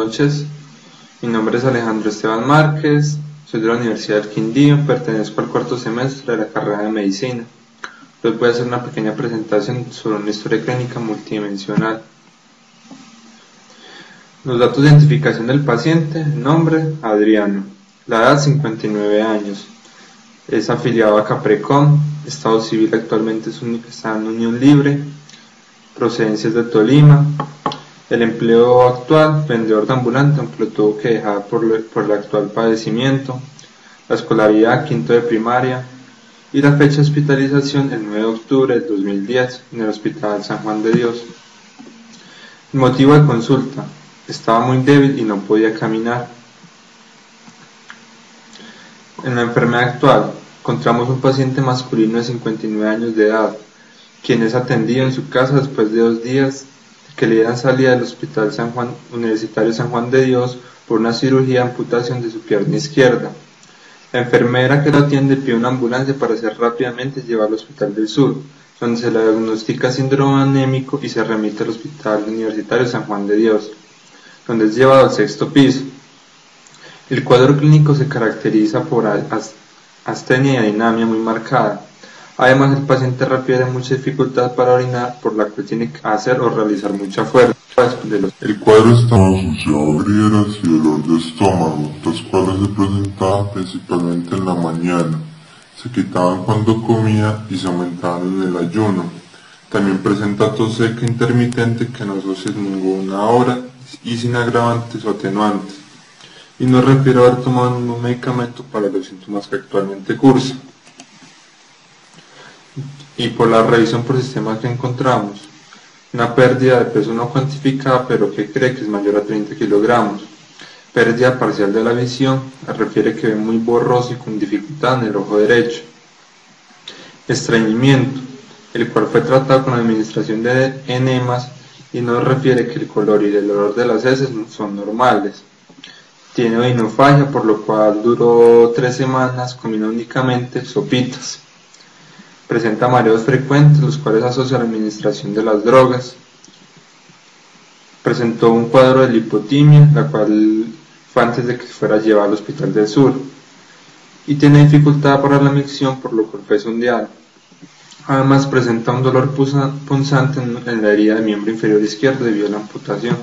noches, mi nombre es Alejandro Esteban Márquez, soy de la Universidad del Quindío, pertenezco al cuarto semestre de la carrera de Medicina. Hoy voy a hacer una pequeña presentación sobre una historia clínica multidimensional. Los datos de identificación del paciente: nombre, Adriano, la edad 59 años, es afiliado a Caprecom, estado civil actualmente está en unión libre, procedencia es de Tolima. El empleo actual, vendedor de ambulante, aunque lo tuvo que dejar por el actual padecimiento. La escolaridad, quinto de primaria. Y la fecha de hospitalización, el 9 de octubre del 2010, en el Hospital San Juan de Dios. El motivo de consulta: estaba muy débil y no podía caminar. En la enfermedad actual, encontramos un paciente masculino de 59 años de edad, quien es atendido en su casa después de 2 días que le dieran salida del Hospital Universitario San Juan de Dios por una cirugía de amputación de su pierna izquierda. La enfermera que lo atiende pide una ambulancia para ser rápidamente llevado al Hospital del Sur, donde se le diagnostica síndrome anémico y se remite al Hospital Universitario San Juan de Dios, donde es llevado al 6º piso. El cuadro clínico se caracteriza por astenia y anemia muy marcada. Además, el paciente refiere mucha dificultad para orinar, por la cual tiene que hacer o realizar mucha fuerza. El cuadro estaba asociado a grieras y dolor de estómago, los cuales se presentaban principalmente en la mañana, se quitaban cuando comía y se aumentaban en el ayuno. También presenta tos seca intermitente que no asocia ninguna hora y sin agravantes o atenuantes, y no refiere haber tomado ningún medicamento para los síntomas que actualmente cursa. Y por la revisión por sistema que encontramos, una pérdida de peso no cuantificada, pero que cree que es mayor a 30 kilogramos. Pérdida parcial de la visión, refiere que ve muy borroso y con dificultad en el ojo derecho. Estreñimiento, el cual fue tratado con la administración de enemas y nos refiere que el color y el olor de las heces son normales. Tiene odinofagia, por lo cual duró 3 semanas comiendo únicamente sopitas. Presenta mareos frecuentes, los cuales asocia a la administración de las drogas. Presentó un cuadro de lipotimia, la cual fue antes de que fuera llevado al Hospital del Sur. Y tiene dificultad para la micción, por lo cual fue sondeado. Además, presenta un dolor punzante en la herida del miembro inferior izquierdo debido a la amputación.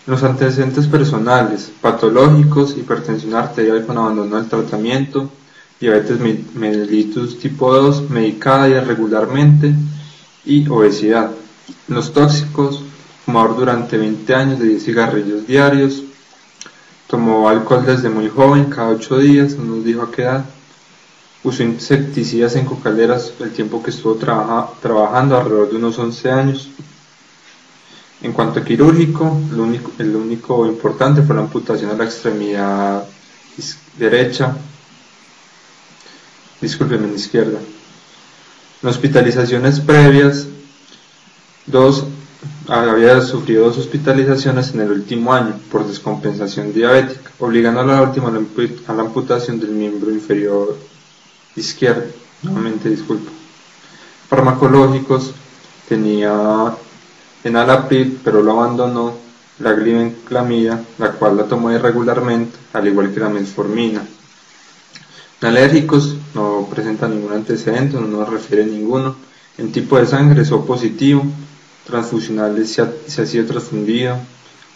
Los antecedentes personales: patológicos, hipertensión arterial con abandono del tratamiento, diabetes mellitus tipo 2 medicada irregularmente y obesidad. Los tóxicos: fumador durante 20 años de 10 cigarrillos diarios, tomó alcohol desde muy joven, cada 8 días, no nos dijo a qué edad, usó insecticidas en cocaleras el tiempo que estuvo trabajando, alrededor de unos 11 años. En cuanto a quirúrgico, el único importante fue la amputación de la extremidad derecha, en izquierda. En hospitalizaciones previas, había sufrido 2 hospitalizaciones en el último año por descompensación diabética, obligando a la última a la amputación del miembro inferior izquierdo. Farmacológicos: tenía enalapril, pero lo abandonó, la glibenclamida, la cual la tomó irregularmente, al igual que la metformina. En alérgicos, no presenta ningún antecedente, no nos refiere ninguno. En tipo de sangre es O positivo, transfusionales se ha sido transfundido,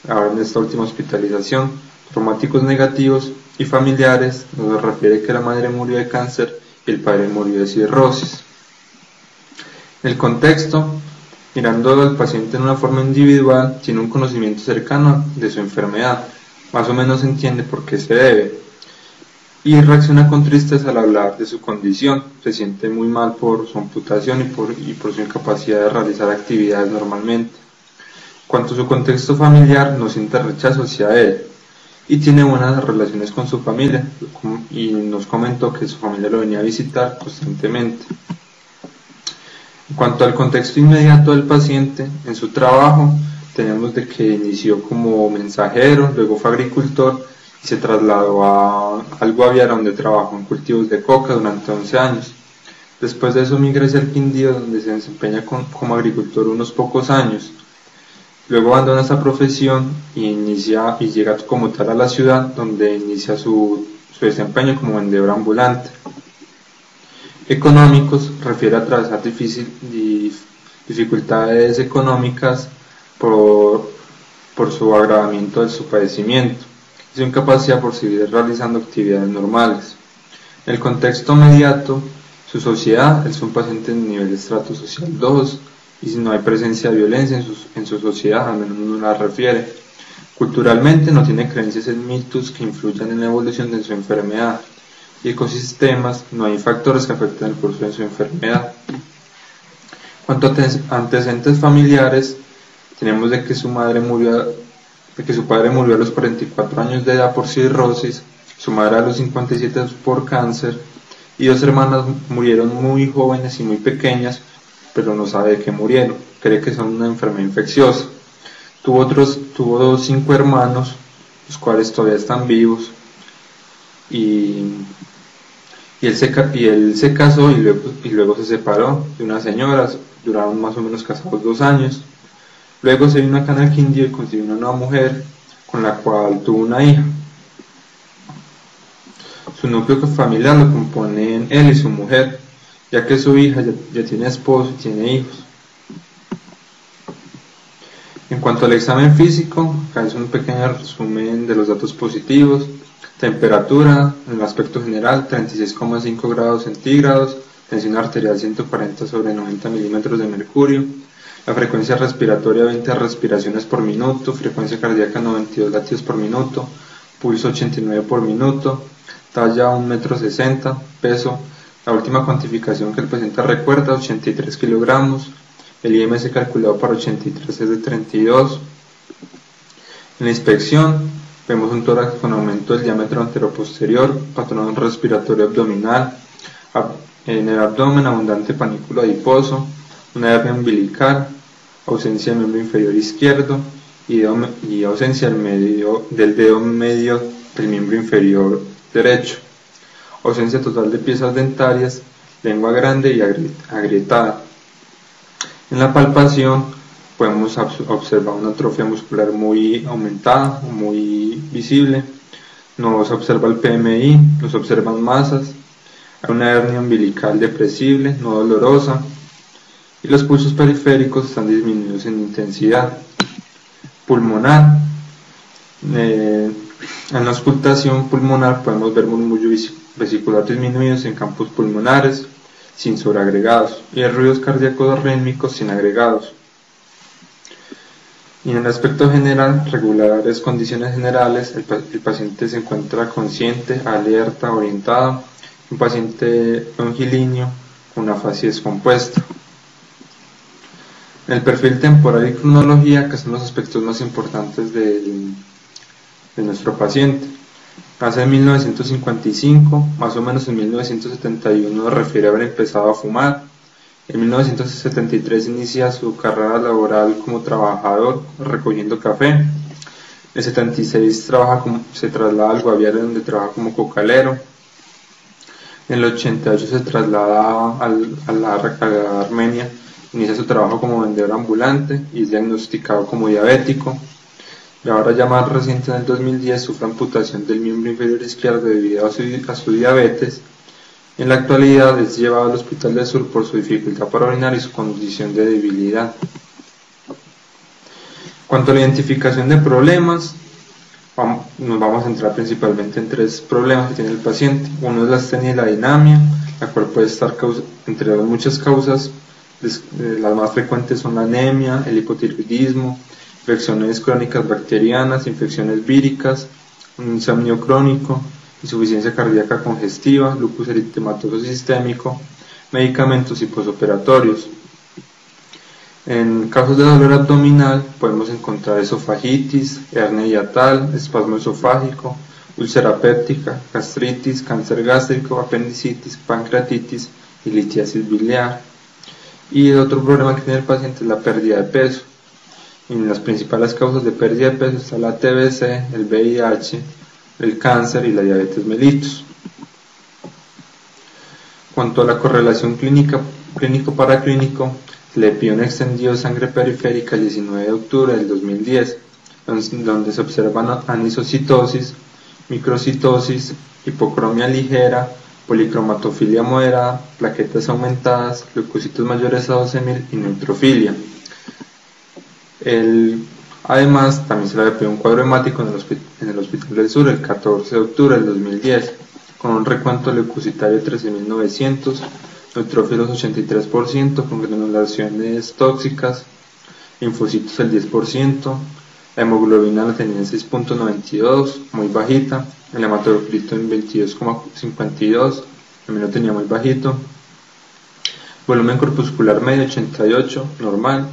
ahora en esta última hospitalización. Traumáticos negativos y familiares, nos refiere que la madre murió de cáncer y el padre murió de cirrosis. El contexto: mirando al paciente en una forma individual, tiene un conocimiento cercano de su enfermedad, más o menos entiende por qué se debe, y reacciona con tristeza al hablar de su condición. Se siente muy mal por su amputación y por su incapacidad de realizar actividades normalmente. En cuanto a su contexto familiar, no siente rechazo hacia él y tiene buenas relaciones con su familia, y nos comentó que su familia lo venía a visitar constantemente. En cuanto al contexto inmediato del paciente, en su trabajo tenemos de que inició como mensajero, luego fue agricultor y se trasladó al Guaviare, donde trabajó en cultivos de coca durante 11 años. Después de eso migra hacia el Quindío, donde se desempeña como agricultor unos pocos años. Luego abandona esta profesión y llega como tal a la ciudad, donde inicia su desempeño como vendedor ambulante. Económicos refiere a atravesar dificultades económicas por su agravamiento de su padecimiento y su incapacidad por seguir realizando actividades normales. En el contexto inmediato, su sociedad es un paciente en nivel de estrato social 2 y si no hay presencia de violencia en su sociedad, al menos no la refiere. Culturalmente no tiene creencias en mitos que influyan en la evolución de su enfermedad. Y ecosistemas, no hay factores que afecten el curso de su enfermedad. Cuanto a antecedentes familiares, tenemos de que su padre murió a los 44 años de edad por cirrosis, su madre a los 57 por cáncer, y 2 hermanas murieron muy jóvenes y muy pequeñas, pero no sabe de qué murieron, cree que son una enfermedad infecciosa. Tuvo 5 hermanos, los cuales todavía están vivos, y él se casó y luego se separó de una señora, duraron más o menos casados 2 años. Luego se vino acá al Quindío y consiguió una nueva mujer con la cual tuvo una hija. Su núcleo familiar lo componen él y su mujer, ya que su hija ya tiene esposo y tiene hijos. En cuanto al examen físico, acá es un pequeño resumen de los datos positivos. Temperatura, en el aspecto general, 36,5 grados centígrados, tensión arterial 140/90 milímetros de mercurio, la frecuencia respiratoria 20 respiraciones por minuto, frecuencia cardíaca 92 latidos por minuto, pulso 89 por minuto, talla 1,60 m, peso, la última cuantificación que el paciente recuerda, 83 kilogramos, el IMS calculado para 83 es de 32. En la inspección, vemos un tórax con aumento del diámetro anteroposterior, patrón respiratorio abdominal, en el abdomen abundante panículo adiposo, una hernia umbilical, ausencia del miembro inferior izquierdo y ausencia del dedo medio del miembro inferior derecho, ausencia total de piezas dentarias, lengua grande y agrietada. En la palpación podemos observar una atrofia muscular muy aumentada, muy visible, no se observa el PMI, no se observan masas, hay una hernia umbilical depresible, no dolorosa, y los pulsos periféricos están disminuidos en intensidad. Pulmonar, en la auscultación pulmonar podemos ver murmullos vesiculares disminuidos en campos pulmonares, sin sobreagregados, y ruidos cardíacos rítmicos sin agregados. Y en el aspecto general, regulares condiciones generales, el paciente se encuentra consciente, alerta, orientado, un paciente longilíneo con una fase descompuesta. En el perfil temporal y cronología, que son los aspectos más importantes de nuestro paciente. Nace en 1955, más o menos en 1971 refiere haber empezado a fumar. En 1973 inicia su carrera laboral como trabajador recogiendo café. En el 76 se traslada al Guaviare, donde trabaja como cocalero. En el 88 se traslada a Armenia, inicia su trabajo como vendedor ambulante y es diagnosticado como diabético. Y ahora, ya más reciente, en el 2010, sufre amputación del miembro inferior izquierdo debido a su diabetes. En la actualidad es llevado al Hospital del Sur por su dificultad para orinar y su condición de debilidad. Cuanto a la identificación de problemas, nos vamos a centrar principalmente en 3 problemas que tiene el paciente. Uno es la astenia y la dinamia, la cual puede estar entre las muchas causas. Las más frecuentes son la anemia, el hipotiroidismo, infecciones crónicas bacterianas, infecciones víricas, un insomnio crónico, insuficiencia cardíaca congestiva, lupus eritematoso sistémico, medicamentos y posoperatorios. En casos de dolor abdominal podemos encontrar esofagitis, hernia hiatal, espasmo esofágico, úlcera péptica, gastritis, cáncer gástrico, apendicitis, pancreatitis y litiasis biliar. Y el otro problema que tiene el paciente es la pérdida de peso. En las principales causas de pérdida de peso está la TBC, el VIH, el cáncer y la diabetes mellitus. Cuanto a la correlación clínico-paraclínico, Se le pidió un extendido de sangre periférica el 19 de octubre del 2010, donde se observan anisocitosis, microcitosis, hipocromia ligera, policromatofilia moderada, plaquetas aumentadas, leucocitos mayores a 12.000 y neutrofilia. Además, también se le pidió un cuadro hemático en el Hospital del Sur el 14 de octubre del 2010, con un recuento leucocitario de 13.900, neutrófilos 83%, con granulaciones tóxicas, linfocitos el 10%, la hemoglobina la tenía en 6.92, muy bajita, el hematocrito en 22.52, también lo tenía muy bajito, volumen corpuscular medio 88, normal,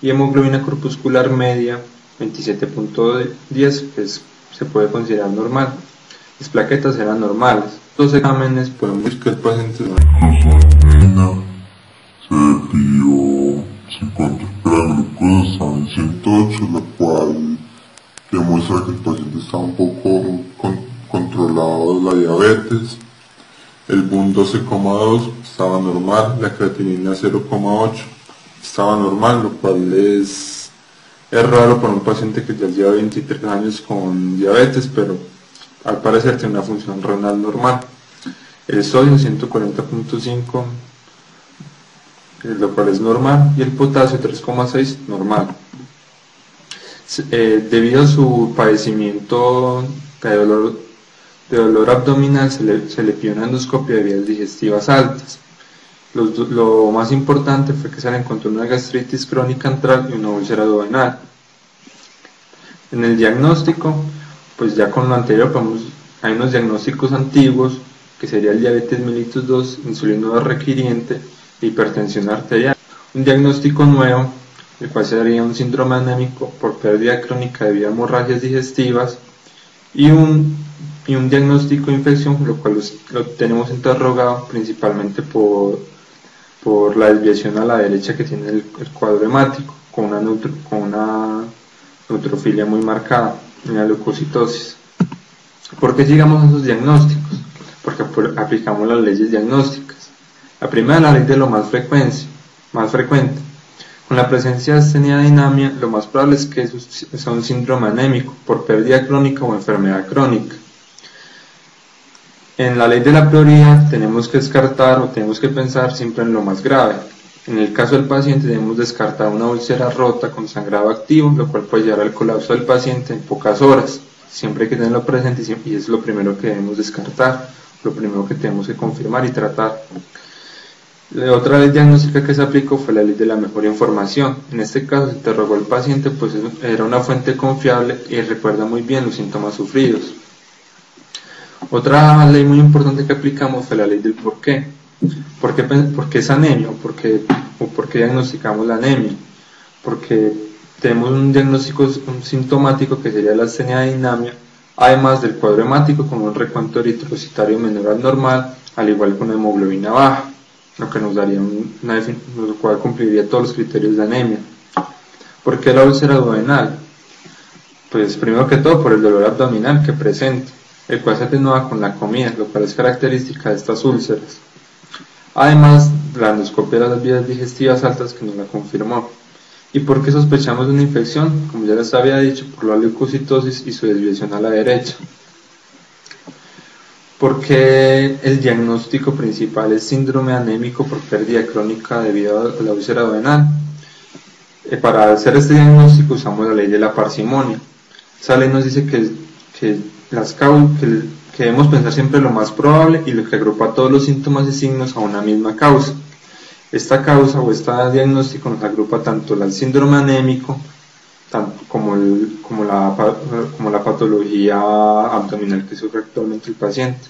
y hemoglobina corpuscular media 27.10, que se puede considerar normal. Las plaquetas eran normales. Los exámenes podemos ver que el paciente se pidió 50 glucosa estaba en 108, lo cual demuestra que el paciente está un poco controlado de la diabetes. El BUN 12,2 estaba normal, la creatinina 0,8 estaba normal, lo cual es raro para un paciente que ya lleva 23 años con diabetes, pero al parecer tiene una función renal normal. El sodio 140.5, lo cual es normal, y el potasio 3,6 normal. Debido a su padecimiento de dolor abdominal, se le pidió una endoscopia de vías digestivas altas. Lo más importante fue que se le encontró una gastritis crónica antral y una úlcera duodenal. En el diagnóstico, pues ya con lo anterior hay unos diagnósticos antiguos, que sería el diabetes mellitus 2, insulino requiriente e hipertensión arterial. Un diagnóstico nuevo, el cual sería un síndrome anémico por pérdida crónica debido a hemorragias digestivas, y un diagnóstico de infección, lo cual lo tenemos interrogado principalmente por la desviación a la derecha que tiene el cuadro hemático, con una neutrofilia muy marcada, una leucocitosis. ¿Por qué llegamos a esos diagnósticos? Porque aplicamos las leyes diagnósticas. La primera, la ley de lo más frecuente. Con la presencia de astenia de anemia, lo más probable es que sea un síndrome anémico por pérdida crónica o enfermedad crónica. En la ley de la prioridad tenemos que descartar o tenemos que pensar siempre en lo más grave. En el caso del paciente debemos descartar una úlcera rota con sangrado activo, lo cual puede llevar al colapso del paciente en pocas horas. Siempre hay que tenerlo presente y es lo primero que debemos descartar, lo primero que tenemos que confirmar y tratar. La otra ley diagnóstica que se aplicó fue la ley de la mejor información. En este caso se interrogó al paciente, pues era una fuente confiable y recuerda muy bien los síntomas sufridos. Otra ley muy importante que aplicamos fue la ley del por qué. ¿Por qué es anemia? ¿Por qué diagnosticamos la anemia? Porque tenemos un diagnóstico sintomático que sería la astenia de anemia, además del cuadro hemático con un recuento eritrocitario menor al normal, al igual que una hemoglobina baja, lo que nos daría lo cual cumpliría todos los criterios de anemia. ¿Por qué la úlcera duodenal? Pues primero que todo por el dolor abdominal que presenta, el cual se atenúa con la comida, lo cual es característica de estas úlceras. Además, la endoscopia de las vías digestivas altas que nos la confirmó. ¿Y por qué sospechamos de una infección? Como ya les había dicho, por la leucocitosis y su desviación a la derecha. Porque el diagnóstico principal es síndrome anémico por pérdida crónica debido a la úlcera duodenal. Para hacer este diagnóstico usamos la ley de la parsimonia. Esa ley nos dice que debemos pensar siempre lo más probable y lo que agrupa todos los síntomas y signos a una misma causa. Esta causa o este diagnóstico nos agrupa tanto el síndrome anémico como la patología abdominal que sufre actualmente el paciente.